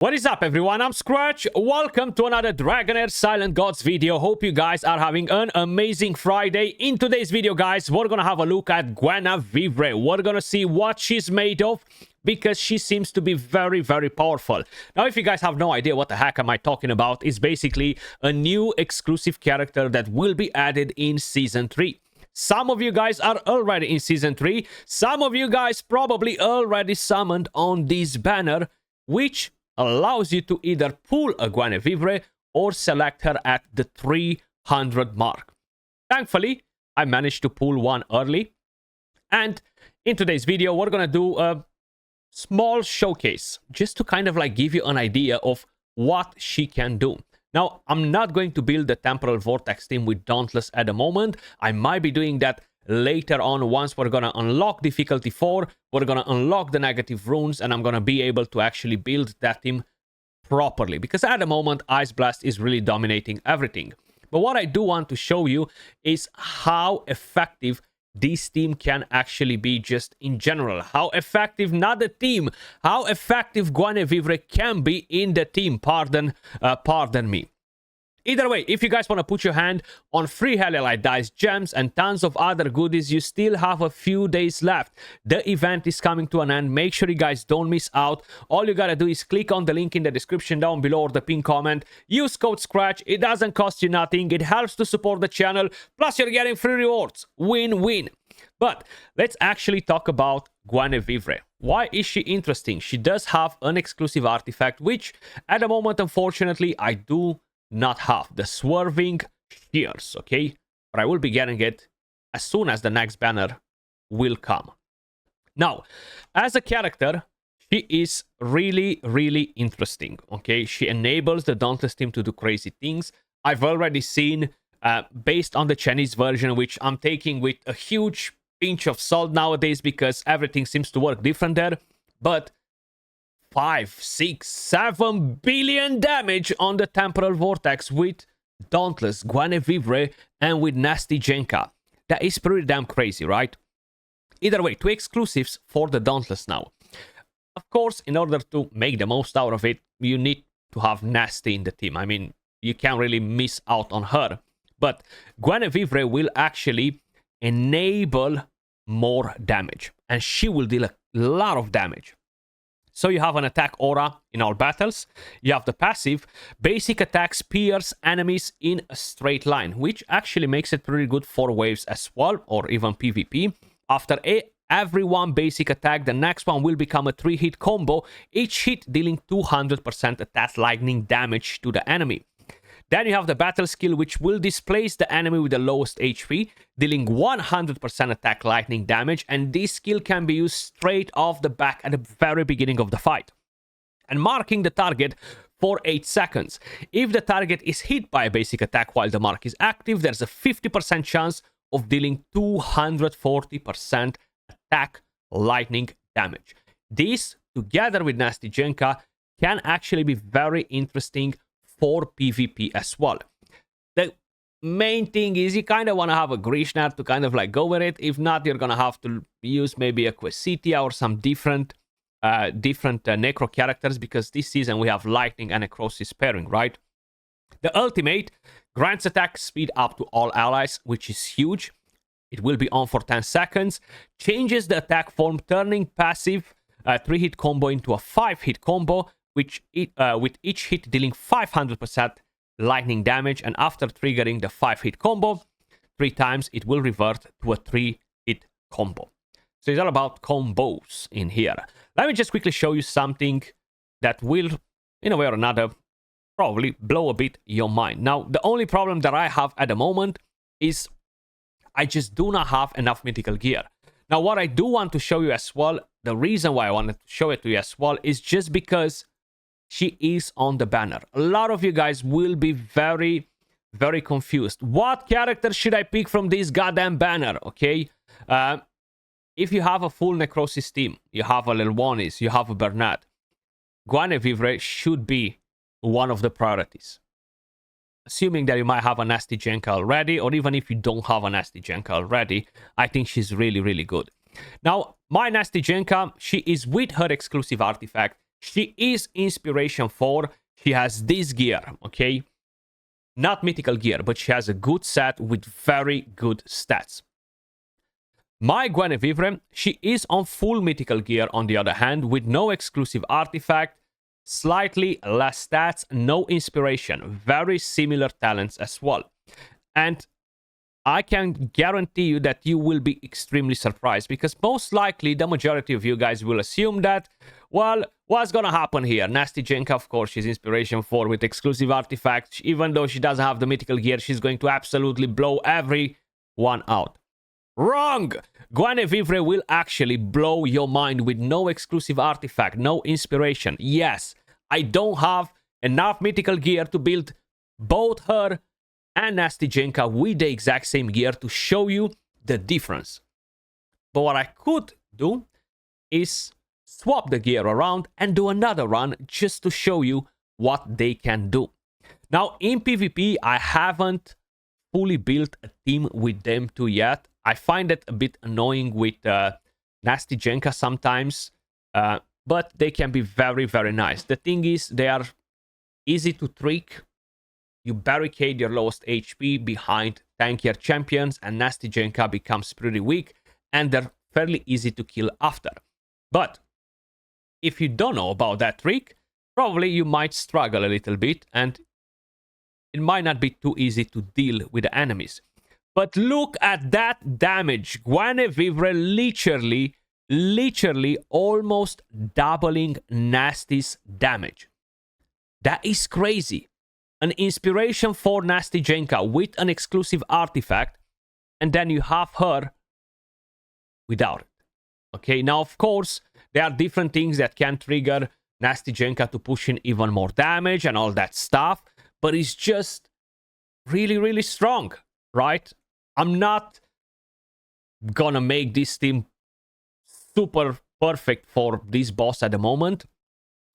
What is up, everyone? I'm Skratch. Welcome to another Dragonheir Silent Gods video. Hope you guys are having an amazing Friday. In today's video, guys, we're gonna have a look at Guinavivre. We're gonna see what she's made of, because she seems to be very, very powerful. Now, if you guys have no idea what the heck am I talking about, it's basically a new exclusive character that will be added in Season 3. Some of you guys are already in Season 3. Some of you guys probably already summoned on this banner, which allows you to either pull a Guinavivre or select her at the 300 mark. Thankfully, I managed to pull one early. And in today's video, we're gonna do a small showcase, just to kind of like give you an idea of what she can do. Now, I'm not going to build the Temporal Vortex team with Dauntless at the moment. I might be doing that later on. Once we're gonna unlock difficulty 4, we're gonna unlock the negative runes, and I'm gonna be able to actually build that team properly, because at the moment Ice Blast is really dominating everything. But what I do want to show you is how effective this team can actually be, just in general. How effective, not the team, how effective Guinavivre can be in the team. Pardon me. Either way, if you guys want to put your hand on free Hellelite dice, gems, and tons of other goodies, you still have a few days left. The event is coming to an end. Make sure you guys don't miss out. All you gotta do is click on the link in the description down below or the pinned comment. Use code Skratch. It doesn't cost you nothing. It helps to support the channel. Plus, you're getting free rewards. Win-win. But let's actually talk about Guinavivre. Why is she interesting? She does have an exclusive artifact, which at the moment, unfortunately, I do not have. The Swerving Shears, okay? But I will be getting it as soon as the next banner will come. Now, as a character, she is really, really interesting, okay? She enables the Dauntless team to do crazy things. I've already seen, based on the Chinese version, which I'm taking with a huge pinch of salt nowadays, because everything seems to work different there, but 5, 6, 7 billion damage on the Temporal Vortex with Dauntless, Guinavivre, and with Nasty Jenka. That is pretty damn crazy, right? Either way, 2 exclusives for the Dauntless now. Of course, in order to make the most out of it, you need to have Nasty in the team. I mean, you can't really miss out on her. But Guinavivre will actually enable more damage, and she will deal a lot of damage. So you have an attack aura in all battles. You have the passive. Basic attacks pierce enemies in a straight line, which actually makes it pretty good for waves as well, or even PvP. After every one basic attack, the next one will become a 3-hit combo, each hit dealing 200% attack lightning damage to the enemy. Then you have the battle skill, which will displace the enemy with the lowest HP, dealing 100% attack lightning damage, and this skill can be used straight off the back at the very beginning of the fight, and marking the target for 8 seconds. If the target is hit by a basic attack while the mark is active, there's a 50% chance of dealing 240% attack lightning damage. This, together with Nasty Jenka, can actually be very interesting for PvP as well. The main thing is you kind of want to have a Grishnar to kind of like go with it. If not, you're gonna have to use maybe a Quesitia or some different Necro characters, because this season we have Lightning and Necrosis pairing, right? The ultimate grants attack speed up to all allies, which is huge. It will be on for 10 seconds. Changes the attack form, turning passive 3-hit combo into a 5-hit combo, which with each hit dealing 500% lightning damage, and after triggering the 5-hit combo 3 times, it will revert to a 3-hit combo. So it's all about combos in here. Let me just quickly show you something that will, in a way or another, probably blow a bit your mind. Now, the only problem that I have at the moment is I just do not have enough mythical gear. Now, what I do want to show you as well, the reason why I wanted to show it to you as well, is just because she is on the banner. A lot of you guys will be very, very confused. What character should I pick from this goddamn banner, okay? If you have a full Necrosis team, you have a Lilwanis, you have a Bernat, Guinavivre should be one of the priorities. Assuming that you might have a Nasty Jenka already, or even if you don't have a Nasty Jenka already, I think she's really, really good. Now, my Nasty Jenka, she is with her exclusive artifact, She is Inspiration 4. She has this gear, okay? Not mythical gear, but she has a good set with very good stats. My Guinavivre, she is on full mythical gear on the other hand, with no exclusive artifact, slightly less stats, no inspiration, very similar talents as well. And I can guarantee you that you will be extremely surprised, because most likely the majority of you guys will assume that, well, what's gonna happen here? Nasty Jenka, of course, she's Inspiration 4 with exclusive artifacts. Even though she doesn't have the mythical gear, she's going to absolutely blow everyone out. Wrong! Guinavivre will actually blow your mind with no exclusive artifact, no inspiration. Yes, I don't have enough mythical gear to build both her and Nasty Jenka with the exact same gear to show you the difference. But what I could do is swap the gear around and do another run just to show you what they can do. Now, in PvP, I haven't fully built a team with them two yet. I find it a bit annoying with Nasty Jenka sometimes, but they can be very, very nice. The thing is, they are easy to trick. You barricade your lowest HP behind tankier champions, and Nasty Jenka becomes pretty weak, and they're fairly easy to kill after. But if you don't know about that trick, probably you might struggle a little bit, and it might not be too easy to deal with the enemies. But look at that damage. Guinavivre literally almost doubling Nasty's damage. That is crazy. An Inspiration 4 Nasty Jenka with an exclusive artifact, and then you have her without it. Okay, now of course, there are different things that can trigger Nasty Jenka to push in even more damage and all that stuff, but it's just really, really strong, right? I'm not gonna make this team super perfect for this boss at the moment,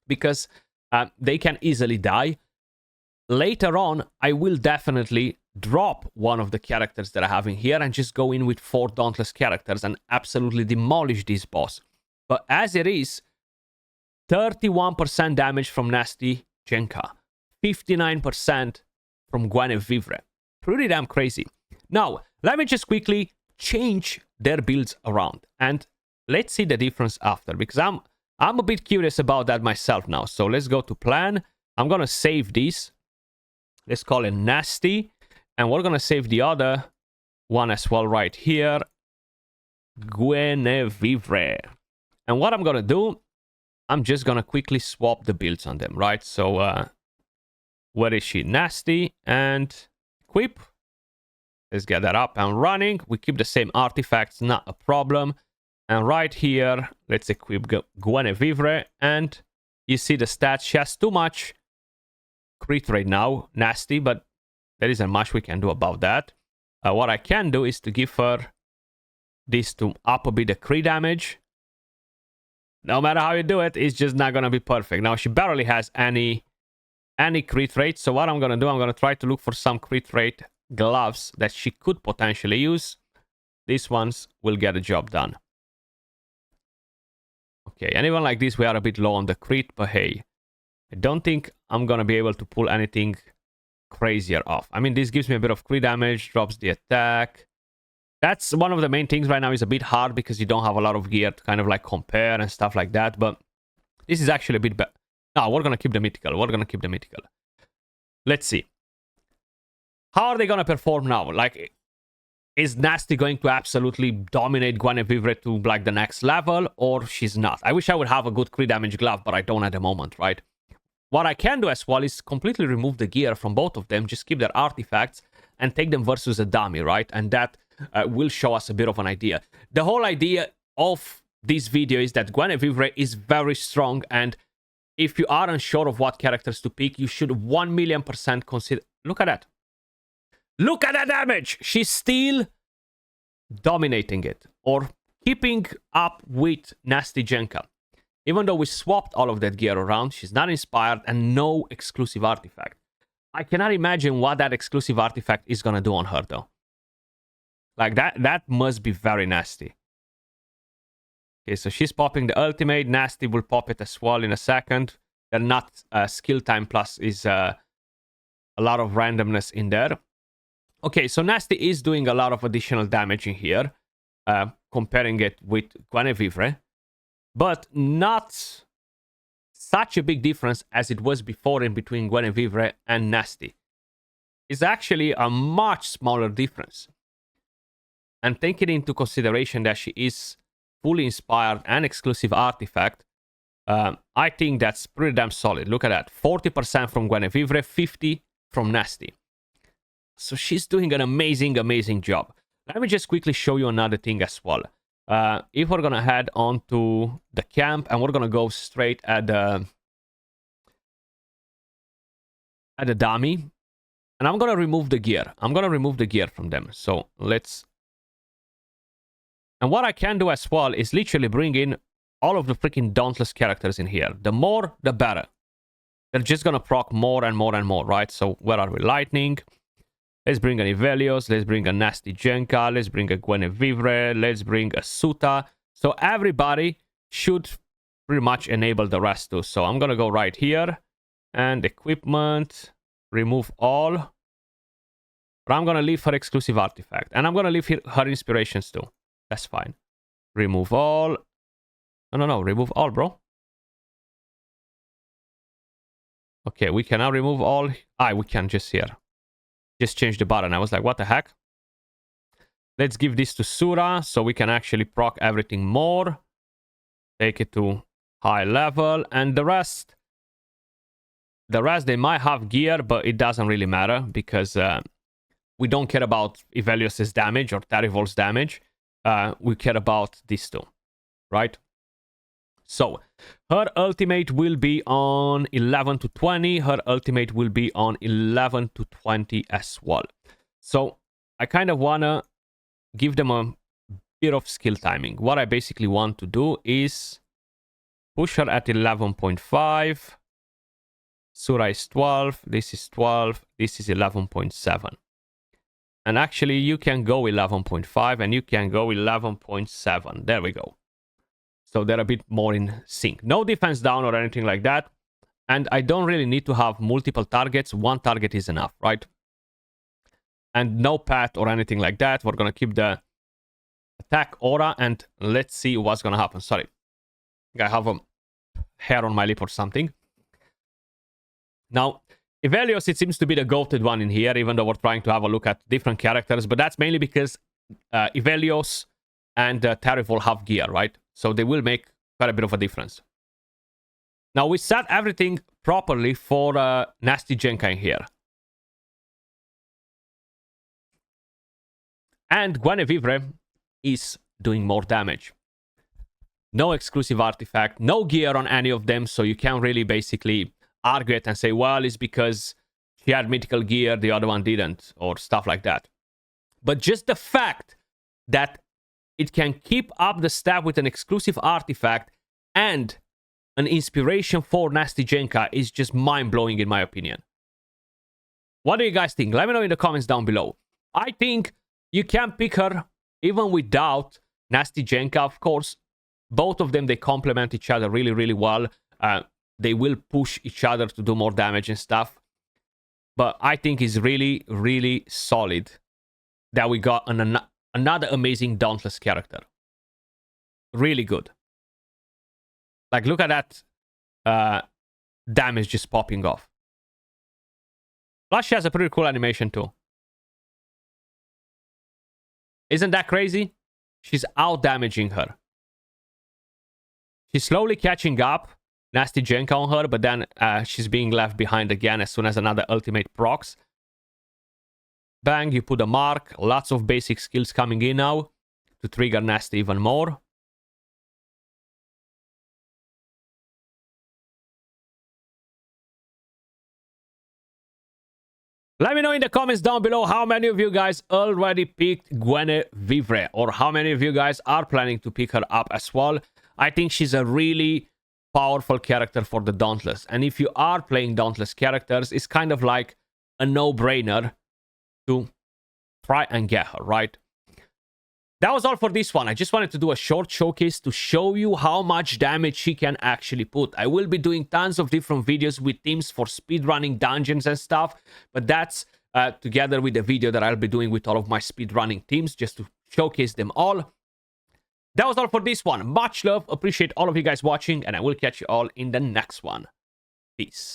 because they can easily die. Later on, I will definitely drop one of the characters that I have in here and just go in with 4 Dauntless characters and absolutely demolish this boss. But as it is, 31% damage from Nasty Jenka, 59% from Guinavivre. Pretty damn crazy. Now, let me just quickly change their builds around, and let's see the difference after, because I'm a bit curious about that myself now. So let's go to plan. I'm gonna save this. Let's call it Nasty, and we're gonna save the other one as well right here, Guinavivre. And what I'm gonna do, I'm just gonna quickly swap the builds on them, right? So where is she? Nasty and equip. Let's get that up and running. We keep the same artifacts, not a problem. And right here, let's equip Guinavivre, and you see the stats. She has too much crit rate now, Nasty, but there isn't much we can do about that. What I can do is to give her this to up a bit the crit damage. No matter how you do it, it's just not gonna be perfect. Now she barely has any crit rate, so what I'm gonna do, I'm gonna try to look for some crit rate gloves that she could potentially use. These ones will get the job done. Okay, and even like this, we are a bit low on the crit, but hey, I don't think I'm gonna be able to pull anything crazier off. I mean, this gives me a bit of crit damage, drops the attack. That's one of the main things right now. Is a bit hard because you don't have a lot of gear to kind of like compare and stuff like that, but this is actually a bit better. No, we're gonna keep the mythical. Let's see. How are they gonna perform now? Like, is Nasty going to absolutely dominate Guinavivre to like the next level, or she's not? I wish I would have a good crit damage glove, but I don't at the moment, right? What I can do as well is completely remove the gear from both of them, just keep their artifacts and take them versus a dummy, right? And that will show us a bit of an idea. The whole idea of this video is that Guinavivre is very strong, and if you are unsure of what characters to pick, you should 1,000,000% consider... Look at that. Look at that damage! She's still dominating it, or keeping up with Nasty Jenka. Even though we swapped all of that gear around, she's not inspired and no exclusive artifact. I cannot imagine what that exclusive artifact is gonna do on her, though. Like, that must be very nasty. Okay, so she's popping the ultimate. Nasty will pop it as well in a second. They're not skill time plus is a lot of randomness in there. Okay, so Nasty is doing a lot of additional damage in here, comparing it with Guinavivre, but not such a big difference as it was before in between Guinavivre and Nasty. It's actually a much smaller difference. And taking into consideration that she is fully inspired and exclusive artifact, I think that's pretty damn solid. Look at that. 40% from Guinavivre, 50% from Nasty. So she's doing an amazing, amazing job. Let me just quickly show you another thing as well. If we're going to head on to the camp and we're going to go straight at the dummy. And I'm going to remove the gear. I'm going to remove the gear from them. So let's... And what I can do as well is literally bring in all of the freaking Dauntless characters in here. The more, the better. They're just going to proc more and more and more, right? So where are we? Lightning. Let's bring an Ivelios. Let's bring a Nasty Jenka. Let's bring a Guinavivre. Let's bring a Suta. So everybody should pretty much enable the rest too. So I'm going to go right here. And equipment. Remove all. But I'm going to leave her exclusive artifact. And I'm going to leave her inspirations too. That's fine. Remove all. No. Remove all, bro. Okay, we can now remove all. We can just here. Just change the button. I was like, what the heck? Let's give this to Sura so we can actually proc everything more. Take it to high level. And the rest, they might have gear, but it doesn't really matter because we don't care about Ivelios' damage or Terrivol's damage. We care about this too, right? So, her ultimate will be on 11 to 20. Her ultimate will be on 11 to 20 as well. So, I kind of want to give them a bit of skill timing. What I basically want to do is push her at 11.5. Sura is 12. This is 12. This is 11.7. And actually, you can go 11.5 and you can go 11.7. There we go. So they're a bit more in sync. No defense down or anything like that. And I don't really need to have multiple targets. One target is enough, right? And no path or anything like that. We're going to keep the attack aura and let's see what's going to happen. Sorry. I have a hair on my lip or something. Now, Ivelios, it seems to be the goated one in here, even though we're trying to have a look at different characters. But that's mainly because Ivelios and Terrible have gear, right? So they will make quite a bit of a difference. Now, we set everything properly for Nasty Jenka in here. And Guinavivre is doing more damage. No exclusive artifact, no gear on any of them, so you can't really basically argue it and say, well, it's because she had mythical gear, the other one didn't, or stuff like that. But just the fact that it can keep up the stat with an exclusive artifact and an inspiration for Nasty Jenka is just mind-blowing in my opinion. What do you guys think? Let me know in the comments down below. I think you can pick her even without Nasty Jenka, of course. Both of them, they complement each other really, really well. They will push each other to do more damage and stuff. But I think it's really, really solid that we got another amazing Dauntless character. Really good. Like, look at that damage just popping off. Plus, she has a pretty cool animation too. Isn't that crazy? She's out-damaging her. She's slowly catching up. Nasty Jenka on her, but then she's being left behind again as soon as another ultimate procs. Bang, you put a mark. Lots of basic skills coming in now to trigger Nasty even more. Let me know in the comments down below how many of you guys already picked Guinavivre, or how many of you guys are planning to pick her up as well. I think she's a really powerful character for the Dauntless. And if you are playing Dauntless characters, it's kind of like a no-brainer to try and get her, right? that was all for this one. I just wanted to do a short showcase to show you how much damage he can actually put. I will be doing tons of different videos with teams for speedrunning dungeons and stuff, but that's together with the video that I'll be doing with all of my speedrunning teams, just to showcase them all. That was all for this one. Much love. Appreciate all of you guys watching, and I will catch you all in the next one. Peace.